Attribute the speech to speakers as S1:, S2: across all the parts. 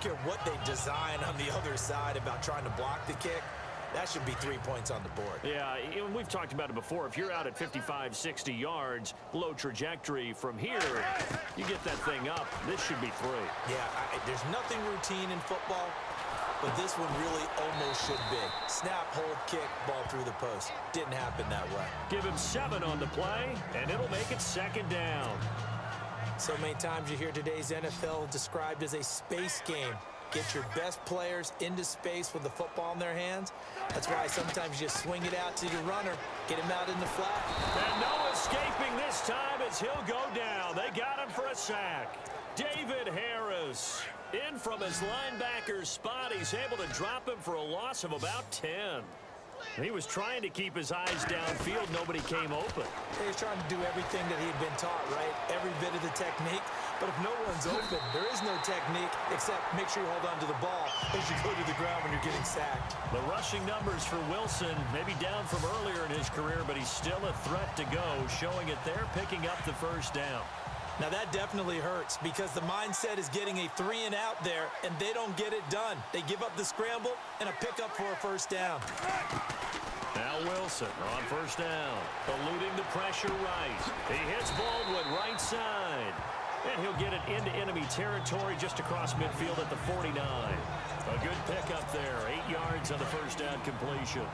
S1: care what they design on the other side about trying to block the kick. That should be 3 points on the board.
S2: Yeah, we've talked about it before. If you're out at 55, 60 yards, low trajectory from here, you get that thing up. This should be 3.
S1: Yeah, there's nothing routine in football, but this one really almost should be. Snap, hold, kick, ball through the post. Didn't happen that way.
S2: Give him 7 on the play, and it'll make it 2nd down.
S1: So many times you hear today's NFL described as a space game. Get your best players into space with the football in their hands. That's why sometimes you just swing it out to your runner, get him out in the flat.
S2: And no escaping this time as he'll go down. They got him for a sack. David Harris in from his linebacker spot. He's able to drop him for a loss of about 10. He was trying to keep his eyes downfield. Nobody came open.
S1: He's trying to do everything that he had been taught, right? Every bit of the technique. But if no one's open, there is no technique except make sure you hold on to the ball as you go to the ground when you're getting sacked.
S2: The rushing numbers for Wilson, maybe down from earlier in his career, but he's still a threat to go, showing it there, picking up the 1st down.
S1: Now that definitely hurts because the mindset is getting a 3 and out there, and they don't get it done. They give up the scramble and a pickup for a 1st down.
S2: Now Wilson on 1st down, eluding the pressure right. He hits Baldwin right side. And he'll get it into enemy territory just across midfield at the 49. A good pickup there, 8 yards on the 1st down completion.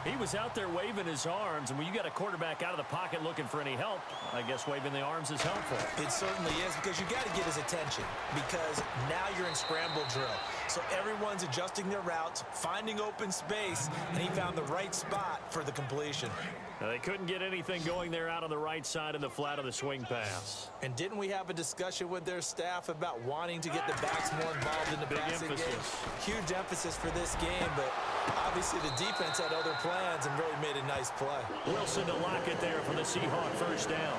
S2: He was out there waving his arms, and when you got a quarterback out of the pocket looking for any help, I guess waving the arms is helpful.
S1: It certainly is, because you got to get his attention, because now you're in scramble drill. So everyone's adjusting their routes, finding open space, and he found the right spot for the completion.
S2: Now, they couldn't get anything going there out on the right side in the flat of the swing pass.
S1: And didn't we have a discussion with their staff about wanting to get the backs more involved in the passing game? Huge emphasis for this game, but obviously the defense had other plans and really made a nice play.
S2: Wilson to lock it there for the Seahawk 1st down.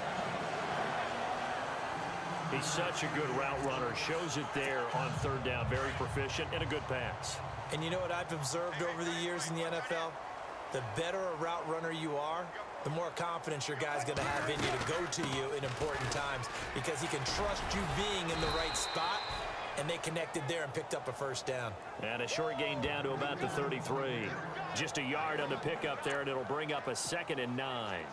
S2: He's such a good route runner. Shows it there on 3rd down. Very proficient and a good pass.
S1: And you know what I've observed over the years in the NFL? The better a route runner you are, the more confidence your guy's going to have in you to go to you in important times, because he can trust you being in the right spot, and they connected there and picked up a 1st down.
S2: And a short gain down to about the 33. Just a yard on the pickup there, and it'll bring up a 2nd and 9.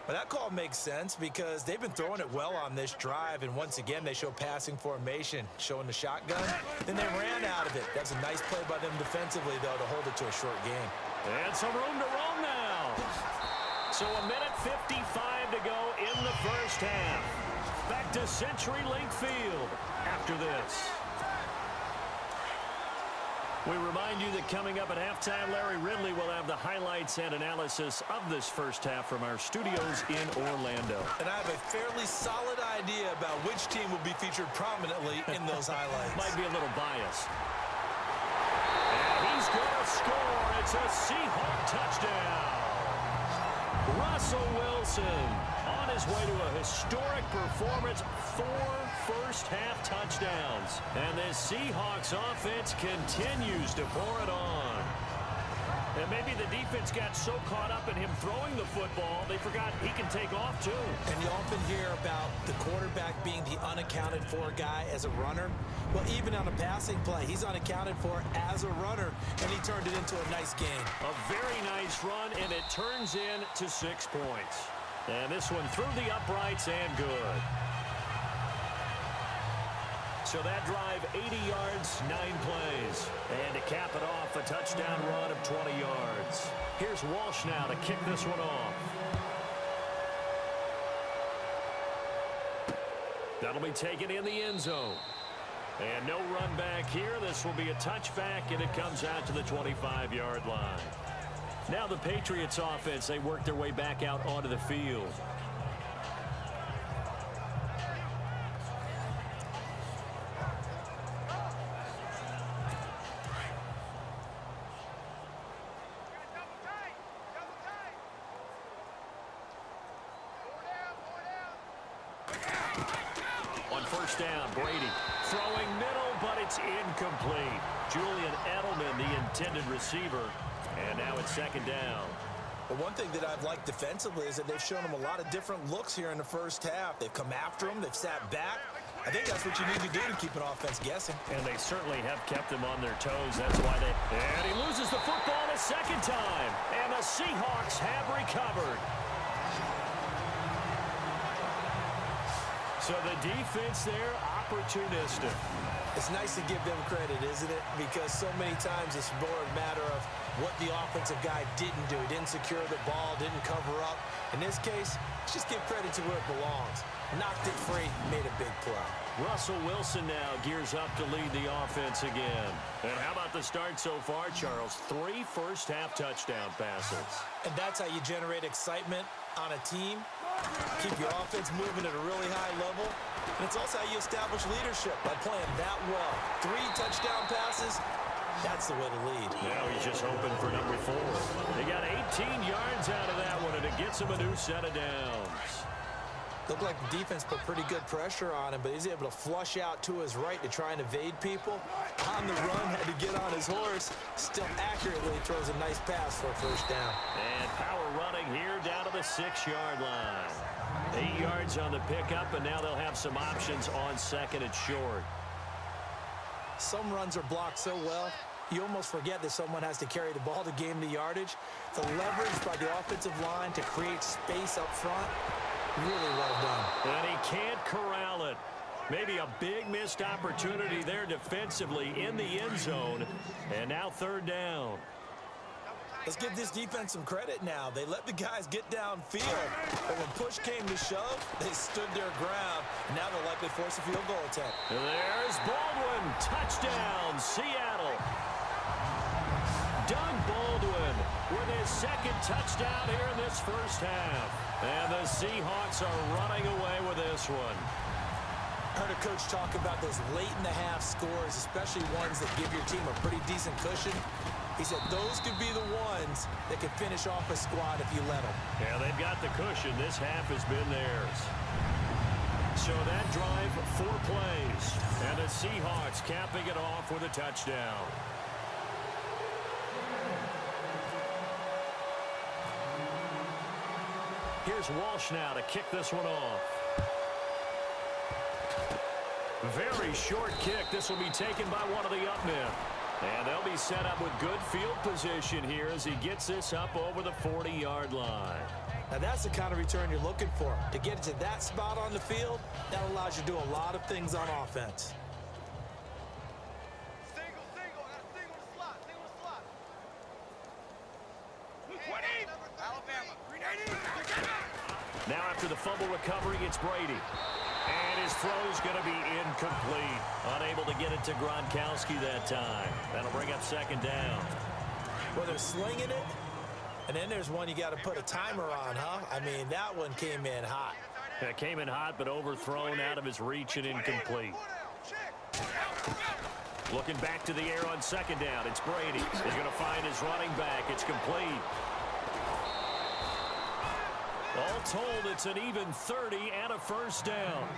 S1: Well, that call makes sense because they've been throwing it well on this drive, and once again they show passing formation, showing the shotgun. Then they ran out of it. That's a nice play by them defensively, though, to hold it to a short gain.
S2: And some room to roam now. So 1:55 to go in the 1st half. Back to CenturyLink Field after this. We remind you that coming up at halftime, Larry Ridley will have the highlights and analysis of this 1st half from our studios in Orlando.
S1: And I have a fairly solid idea about which team will be featured prominently in those highlights.
S2: Might be a little biased. And he's going to score. It's a Seahawk touchdown. Russell Wilson on his way to a historic performance, 4 first-half touchdowns. And this Seahawks offense continues to pour it on. And maybe the defense got so caught up in him throwing the football, they forgot he can take off too.
S1: And you often hear about the quarterback being the unaccounted-for guy as a runner. Well, even on a passing play, he's unaccounted for as a runner, and he turned it into a nice gain.
S2: A very nice run, and it turns into 6 points. And this one through the uprights and good. So that drive, 80 yards, 9 plays. And to cap it off, a touchdown run of 20 yards. Here's Walsh now to kick this one off. That'll be taken in the end zone. And no run back here. This will be a touchback, and it comes out to the 25-yard line. Now the Patriots offense, they work their way back out onto the field. On 1st down, Brady throwing middle, but it's incomplete. Julian Edelman, the intended receiver, and now it's 2nd down.
S1: But one thing that I've liked defensively is that they've shown him a lot of different looks here in the 1st half. They've come after him, they've sat back, I think that's what you need to do to keep an offense guessing.
S2: And they certainly have kept them on their toes. That's why they... And he loses the football a second time. And the Seahawks have recovered. So the defense there, opportunistic.
S1: It's nice to give them credit, isn't it? Because so many times it's more a matter of what the offensive guy didn't do. He didn't secure the ball, didn't cover up. In this case, just give credit to where it belongs. Knocked it free, made a big play.
S2: Russell Wilson now gears up to lead the offense again. And how about the start so far, Charles? 3 first-half touchdown passes.
S1: And that's how you generate excitement on a team. Keep your offense moving at a really high level. And it's also how you establish leadership by playing that well. 3 touchdown passes, that's the way to lead.
S2: Now he's just hoping for number 4. They got 18 yards out of that one, and it gets him a new set of downs.
S1: Looked like the defense put pretty good pressure on him, but he's able to flush out to his right to try and evade people. On the run, had to get on his horse. Still accurately throws a nice pass for a first down.
S2: And power running here down to the 6-yard line. 8 yards on the pickup, and now they'll have some options on second and short.
S1: Some runs are blocked so well, you almost forget that someone has to carry the ball to gain the yardage. The leverage by the offensive line to create space up front, really well done.
S2: And he can't corral it. Maybe a big missed opportunity there defensively in the end zone. And now third down.
S1: Let's give this defense some credit now. They let the guys get downfield, but when push came to shove, they stood their ground. Now they'll likely force a field goal attempt.
S2: There's Baldwin. Touchdown, Seattle. Doug Baldwin with his second touchdown here in this first half. And the Seahawks are running away with this one.
S1: Heard a coach talk about those late-in-the-half scores, especially ones that give your team a pretty decent cushion. He said those could be the ones that could finish off a squad if you let them.
S2: Yeah, they've got the cushion. This half has been theirs. So that drive, 4 plays. And the Seahawks capping it off with a touchdown. Here's Walsh now to kick this one off. Very short kick. This will be taken by one of the up men. And they'll be set up with good field position here as he gets this up over the 40-yard line.
S1: Now that's the kind of return you're looking for. To get to that spot on the field, that allows you to do a lot of things on offense.
S2: Now after the fumble recovery, it's Brady. And his throw's going to be incomplete. Unable to get it to Gronkowski that time. That'll bring up second down.
S1: Well, they're slinging it, and then there's one you got to put a timer on, huh? I mean, that one came in hot.
S2: It came in hot, but overthrown out of his reach and incomplete. Looking back to the air on second down. It's Brady. He's going to find his running back. It's complete. All told, it's an even 30 and a first down.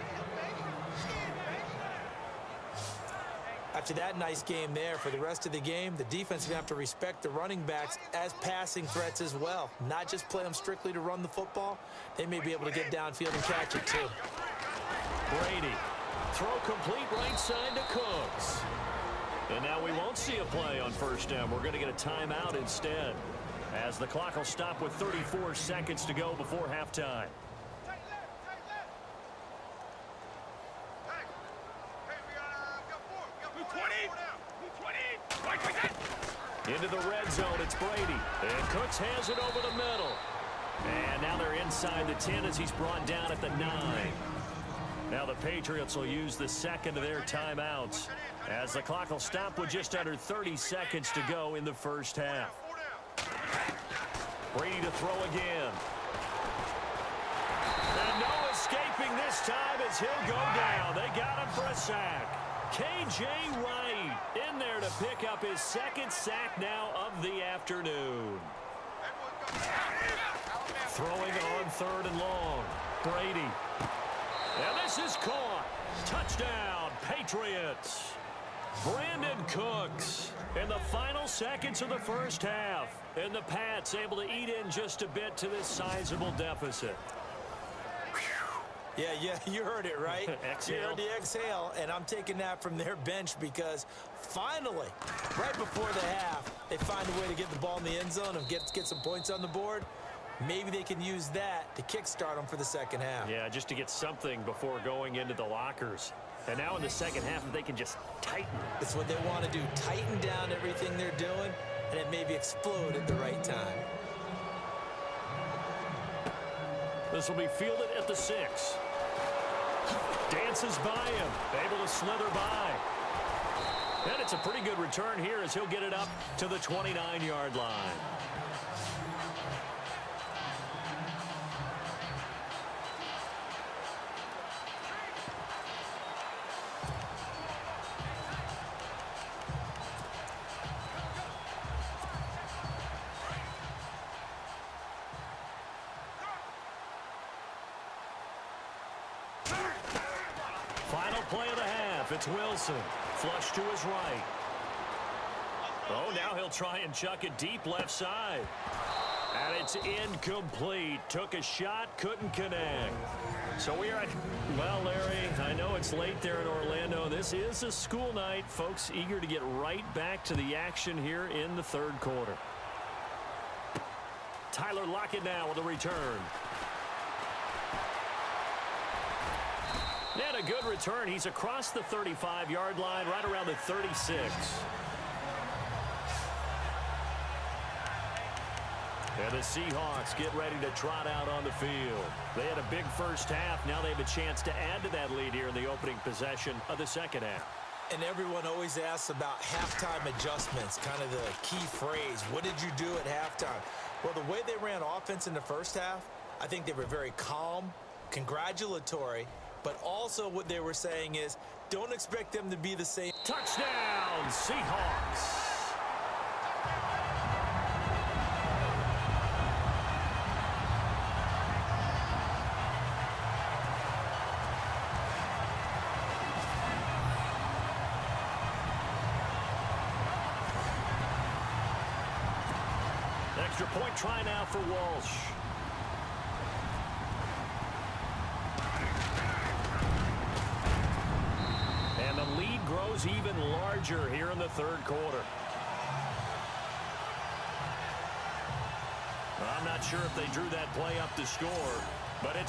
S1: After that nice game there, for the rest of the game, the defense is going to have to respect the running backs as passing threats as well. Not just play them strictly to run the football. They may be able to get downfield and catch it too.
S2: Brady, throw complete right side to Cooks. And now we won't see a play on first down. We're going to get a timeout instead, as the clock will stop with 34 seconds to go before halftime. Into the red zone, it's Brady. And Cooks has it over the middle. And now they're inside the 10 as he's brought down at the 9. Now the Patriots will use the second of their timeouts, as the clock will stop with just under 30 seconds to go in the first half. Brady to throw again. And no escaping this time as he'll go down. They got him for a sack. K.J. Wright in there to pick up his second sack now of the afternoon. Throwing on third and long. Brady. And this is caught. Touchdown, Patriots. Brandon Cooks in the final seconds of the first half. And the Pats able to eat in just a bit to this sizable deficit.
S1: Yeah, you heard it, right?
S2: Exhale.
S1: You heard the exhale, and I'm taking that from their bench because finally, right before the half, they find a way to get the ball in the end zone and get some points on the board. Maybe they can use that to kickstart them for the second half.
S2: Yeah, just to get something before going into the lockers. And now in the second half, if they can just tighten.
S1: It's what they want to do, tighten down everything they're doing, and it maybe explode at the right time.
S2: This will be fielded at the 6. Dances by him, able to slither by. And it's a pretty good return here as he'll get it up to the 29-yard line. Final play of the half. It's Wilson. Flush to his right. Oh, now he'll try and chuck it deep left side. And it's incomplete. Took a shot, couldn't connect. So we are at, well, Larry, I know it's late there in Orlando. This is a school night. Folks eager to get right back to the action here in the third quarter. Tyler Lockett now with a return. And a good return. He's across the 35-yard line, right around the 36. And the Seahawks get ready to trot out on the field. They had a big first half. Now they have a chance to add to that lead here in the opening possession of the second half.
S1: And everyone always asks about halftime adjustments, kind of the key phrase. What did you do at halftime? Well, the way they ran offense in the first half, I think they were very calm, congratulatory, but also what they were saying is don't expect them to be the same.
S2: Touchdown, Seahawks. Extra point try now for Walsh. And the lead grows even larger here in the third quarter. I'm not sure if they drew that play up to score, but it's